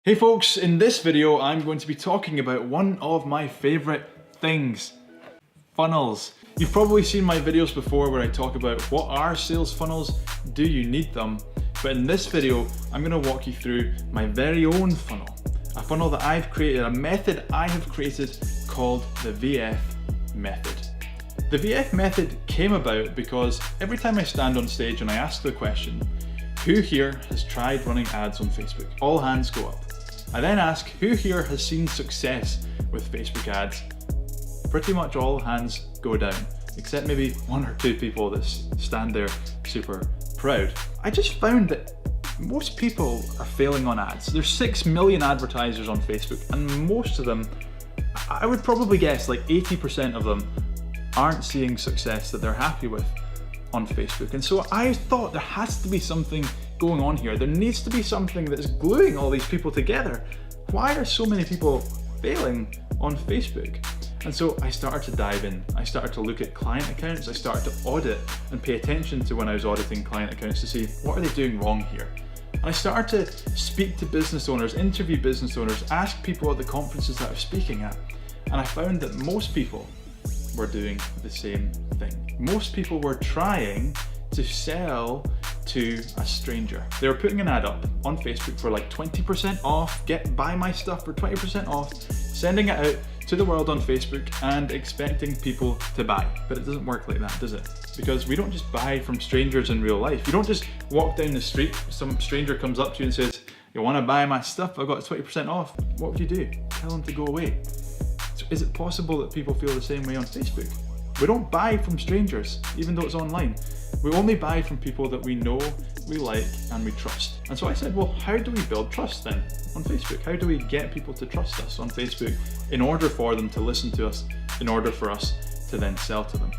Hey folks, in this video I'm going to be talking about one of my favorite things, funnels. You've probably seen my videos before where I talk about what are sales funnels, do you need them? But in this video, I'm going to walk you through my very own funnel. A funnel that I've created, a method I have created called the VF method. The VF method came about because every time I stand on stage and I ask the question, who here has tried running ads on Facebook? All hands go up. I then ask, who here has seen success with Facebook ads? Pretty much all hands go down, except maybe one or two people that stand there super proud. I just found that most people are failing on ads. There's 6 million advertisers on Facebook, and most of them, I would probably guess like 80% of them aren't seeing success that they're happy with on Facebook. And so I thought there has to be something going on here. There needs to be something that's gluing all these people together. Why are so many people failing on Facebook? And so I started to dive in. I started to look at client accounts. I started to audit and pay attention to when I was auditing client accounts to see what are they doing wrong here. And I started to speak to business owners, interview business owners, ask people at the conferences that I was speaking at. And I found that most people were doing the same thing. Most people were trying to sell to a stranger. They were putting an ad up on Facebook for like 20% off, buy my stuff for 20% off, sending it out to the world on Facebook and expecting people to buy. But it doesn't work like that, does it? Because we don't just buy from strangers in real life. You don't just walk down the street, some stranger comes up to you and says, you wanna buy my stuff? I've got 20% off. What would you do? Tell them to go away. So is it possible that people feel the same way on Facebook? We don't buy from strangers, even though it's online. We only buy from people that we know, we like, and we trust. And so I said, well, how do we build trust then on Facebook? How do we get people to trust us on Facebook in order for them to listen to us, in order for us to then sell to them?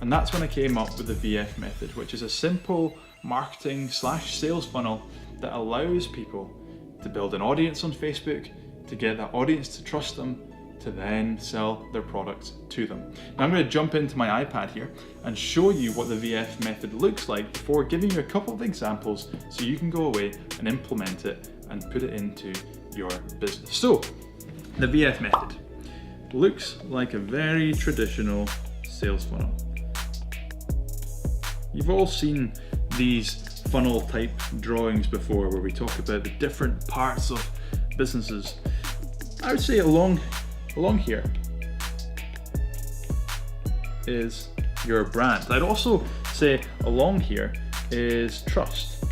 And that's when I came up with the VF method, which is a simple marketing / sales funnel that allows people to build an audience on Facebook, to get that audience to trust them, to then sell their products to them. Now I'm going to jump into my iPad here and show you what the VF method looks like before giving you a couple of examples so you can go away and implement it and put it into your business. So the VF method looks like a very traditional sales funnel. You've all seen these funnel type drawings before where we talk about the different parts of businesses. I would say along here is your brand. I'd also say along here is trust.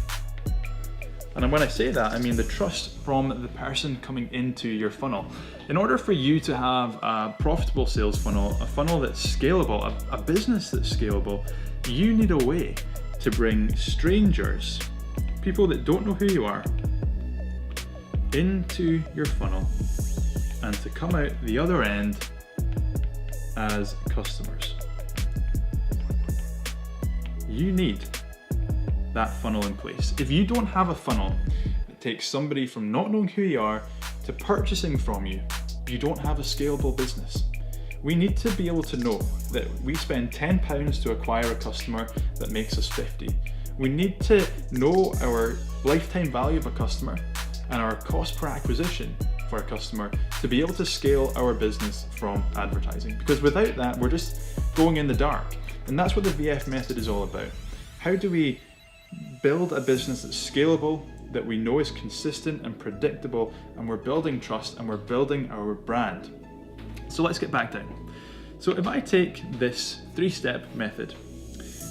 And when I say that, I mean the trust from the person coming into your funnel. In order for you to have a profitable sales funnel, a funnel that's scalable, a business that's scalable, you need a way to bring strangers, people that don't know who you are, into your funnel and to come out the other end as customers. You need that funnel in place. If you don't have a funnel that takes somebody from not knowing who you are to purchasing from you, you don't have a scalable business. We need to be able to know that we spend £10 to acquire a customer that makes us 50. We need to know our lifetime value of a customer and our cost per acquisition for a customer to be able to scale our business from advertising. Because without that, we're just going in the dark. And that's what the VF method is all about. How do we build a business that's scalable, that we know is consistent and predictable, and we're building trust and we're building our brand? So let's get back down. So if I take this 3-step method,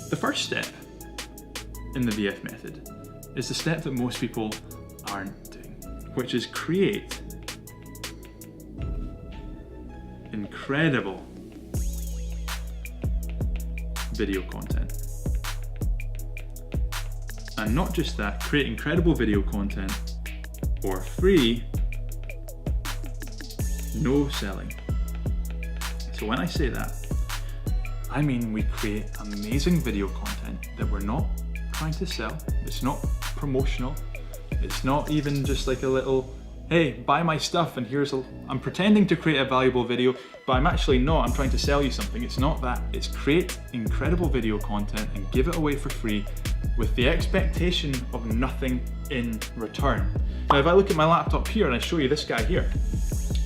the first step in the VF method is the step that most people aren't doing, which is create incredible video content. And not just that, create incredible video content for free, no selling. So when I say that, I mean we create amazing video content that we're not trying to sell. It's not promotional. It's not even just like a little hey, buy my stuff and I'm pretending to create a valuable video, but I'm actually not. I'm trying to sell you something. It's not that. It's create incredible video content and give it away for free with the expectation of nothing in return. Now, if I look at my laptop here and I show you this guy here,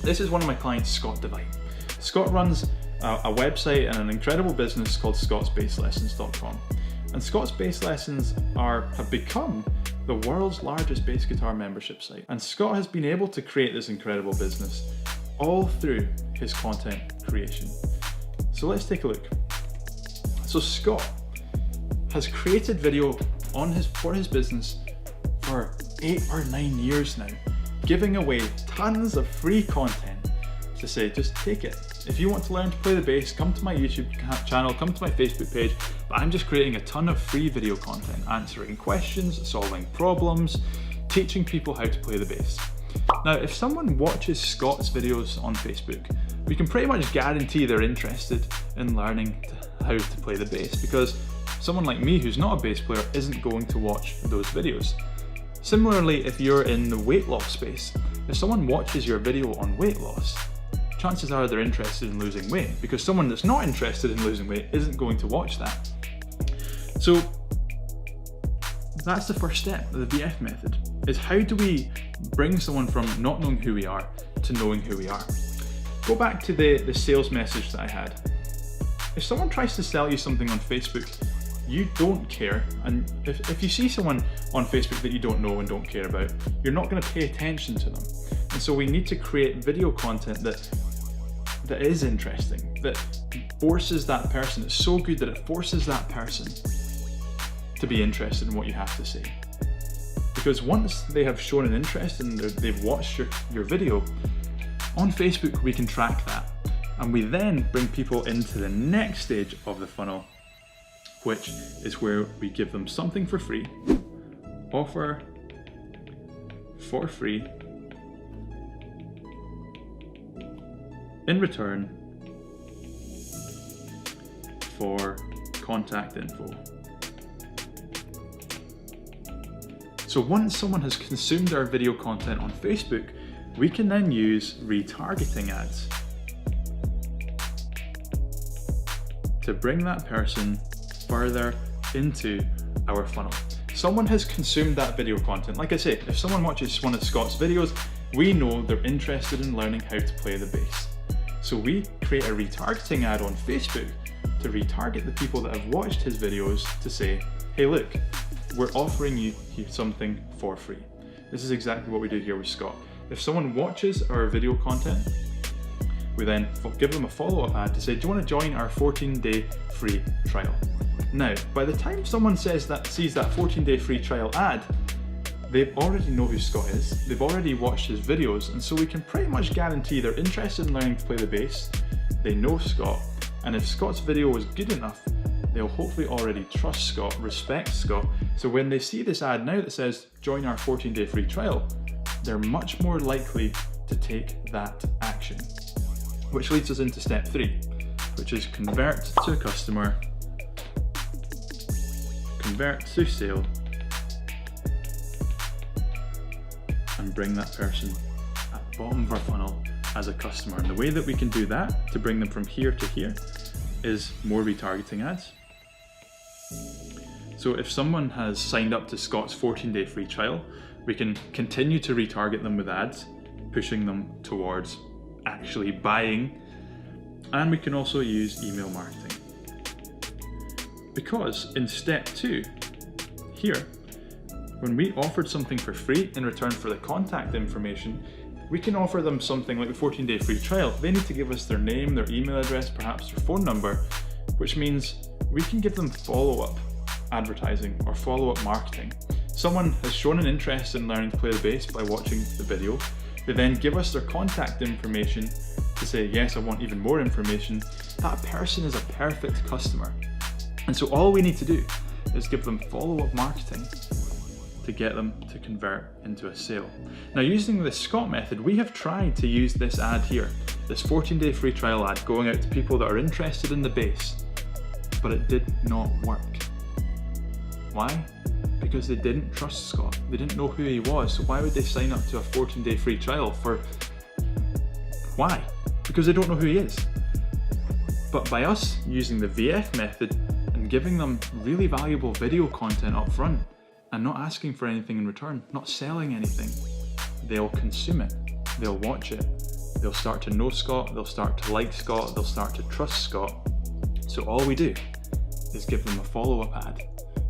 this is one of my clients, Scott Devine. Scott runs a website and an incredible business called scottsbasslessons.com. And Scott's Bass Lessons have become the world's largest bass guitar membership site. And Scott has been able to create this incredible business all through his content creation. So let's take a look. So Scott has created video for his business for 8 or 9 years now, giving away tons of free content to say, just take it. If you want to learn to play the bass, come to my YouTube channel, come to my Facebook page, but I'm just creating a ton of free video content, answering questions, solving problems, teaching people how to play the bass. Now, if someone watches Scott's videos on Facebook, we can pretty much guarantee they're interested in learning how to play the bass, because someone like me who's not a bass player isn't going to watch those videos. Similarly, if you're in the weight loss space, if someone watches your video on weight loss, chances are they're interested in losing weight, because someone that's not interested in losing weight isn't going to watch that. So that's the first step of the BF method, is how do we bring someone from not knowing who we are to knowing who we are. Go back to the sales message that I had. If someone tries to sell you something on Facebook, you don't care, and if you see someone on Facebook that you don't know and don't care about, you're not going to pay attention to them. And so we need to create video content that is interesting, that forces that person, it's so good that it forces that person to be interested in what you have to say. Because once they have shown an interest and they've watched your video, on Facebook we can track that, and we then bring people into the next stage of the funnel, which is where we give them something for free, offer for free, in return for contact info. So once someone has consumed our video content on Facebook, we can then use retargeting ads to bring that person further into our funnel. Someone has consumed that video content. Like I say, if someone watches one of Scott's videos, we know they're interested in learning how to play the bass. So we create a retargeting ad on Facebook to retarget the people that have watched his videos to say, hey look, we're offering you something for free. This is exactly what we do here with Scott. If someone watches our video content, we then give them a follow-up ad to say, do you want to join our 14-day free trial? Now, by the time someone sees that 14-day free trial ad, they already know who Scott is, they've already watched his videos, and so we can pretty much guarantee they're interested in learning to play the bass, they know Scott, and if Scott's video was good enough, they'll hopefully already trust Scott, respect Scott, so when they see this ad now that says, join our 14-day free trial, they're much more likely to take that action. Which leads us into step 3, which is convert to a customer, convert to sale, and bring that person at the bottom of our funnel as a customer. And the way that we can do that to bring them from here to here is more retargeting ads. So if someone has signed up to Scott's 14-day free trial, we can continue to retarget them with ads, pushing them towards actually buying, and we can also use email marketing. Because in step 2, here, when we offered something for free in return for the contact information, we can offer them something like a 14-day free trial. They need to give us their name, their email address, perhaps their phone number, which means we can give them follow-up advertising or follow-up marketing. Someone has shown an interest in learning to play the bass by watching the video. They then give us their contact information to say, yes, I want even more information. That person is a perfect customer. And so all we need to do is give them follow-up marketing to get them to convert into a sale. Now, using the Scott method, we have tried to use this ad here, this 14-day free trial ad going out to people that are interested in the bass, but it did not work. Why? Because they didn't trust Scott. They didn't know who he was. So why would they sign up to a 14-day free trial for... Why? Because they don't know who he is. But by us using the VF method and giving them really valuable video content up front and not asking for anything in return, not selling anything, they'll consume it, they'll watch it, they'll start to know Scott, they'll start to like Scott, they'll start to trust Scott. So all we do is give them a follow-up ad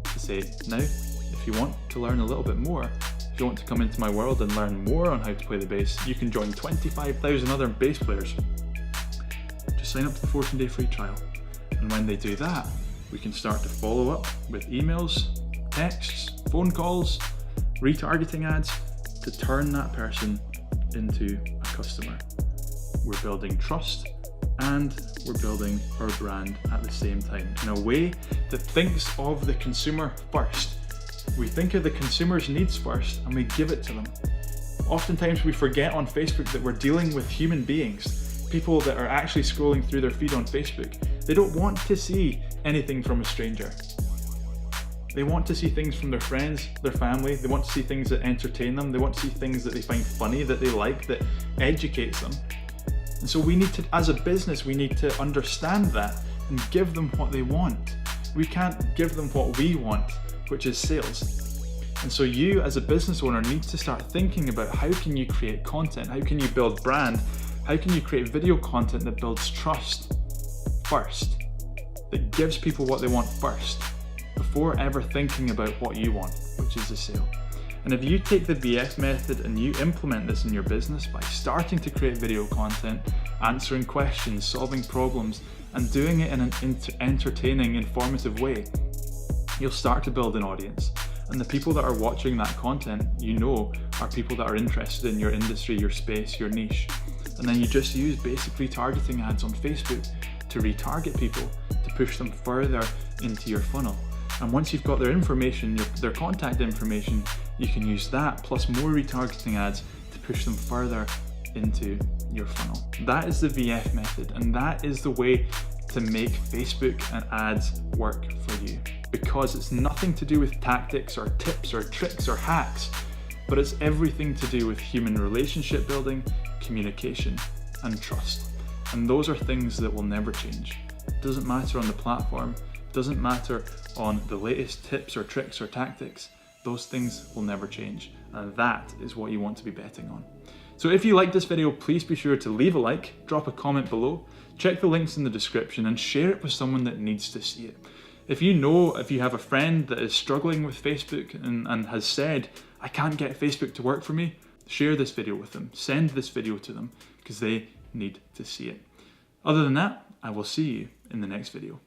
to say, now, if you want to learn a little bit more, if you want to come into my world and learn more on how to play the bass, you can join 25,000 other bass players. Just sign up to the 14-day free trial. And when they do that, we can start to follow up with emails, texts, phone calls, retargeting ads to turn that person into a customer. We're building trust and we're building our brand at the same time in a way that thinks of the consumer first. We think of the consumer's needs first and we give it to them. Oftentimes we forget on Facebook that we're dealing with human beings, people that are actually scrolling through their feed on Facebook. They don't want to see anything from a stranger. They want to see things from their friends, their family. They want to see things that entertain them. They want to see things that they find funny, that they like, that educates them. And so we need to, as a business, we need to understand that and give them what they want. We can't give them what we want, which is sales. And so you as a business owner need to start thinking about how can you create content, how can you build brand, how can you create video content that builds trust first, that gives people what they want first, before ever thinking about what you want, which is a sale. And if you take the VF method and you implement this in your business by starting to create video content, answering questions, solving problems, and doing it in an entertaining, informative way, you'll start to build an audience. And the people that are watching that content, you know, are people that are interested in your industry, your space, your niche. And then you just use basic retargeting ads on Facebook to retarget people, to push them further into your funnel. And once you've got their information, their contact information, you can use that plus more retargeting ads to push them further into your funnel. That is the VF method, and that is the way to make Facebook and ads work for you. Because it's nothing to do with tactics or tips or tricks or hacks, but it's everything to do with human relationship building, communication, and trust. And those are things that will never change. It doesn't matter on the platform, it doesn't matter on the latest tips or tricks or tactics. Those things will never change. And that is what you want to be betting on. So if you liked this video, please be sure to leave a like, drop a comment below, check the links in the description, and share it with someone that needs to see it. If you have a friend that is struggling with Facebook and has said, I can't get Facebook to work for me, share this video with them. Send this video to them because they need to see it. Other than that, I will see you in the next video.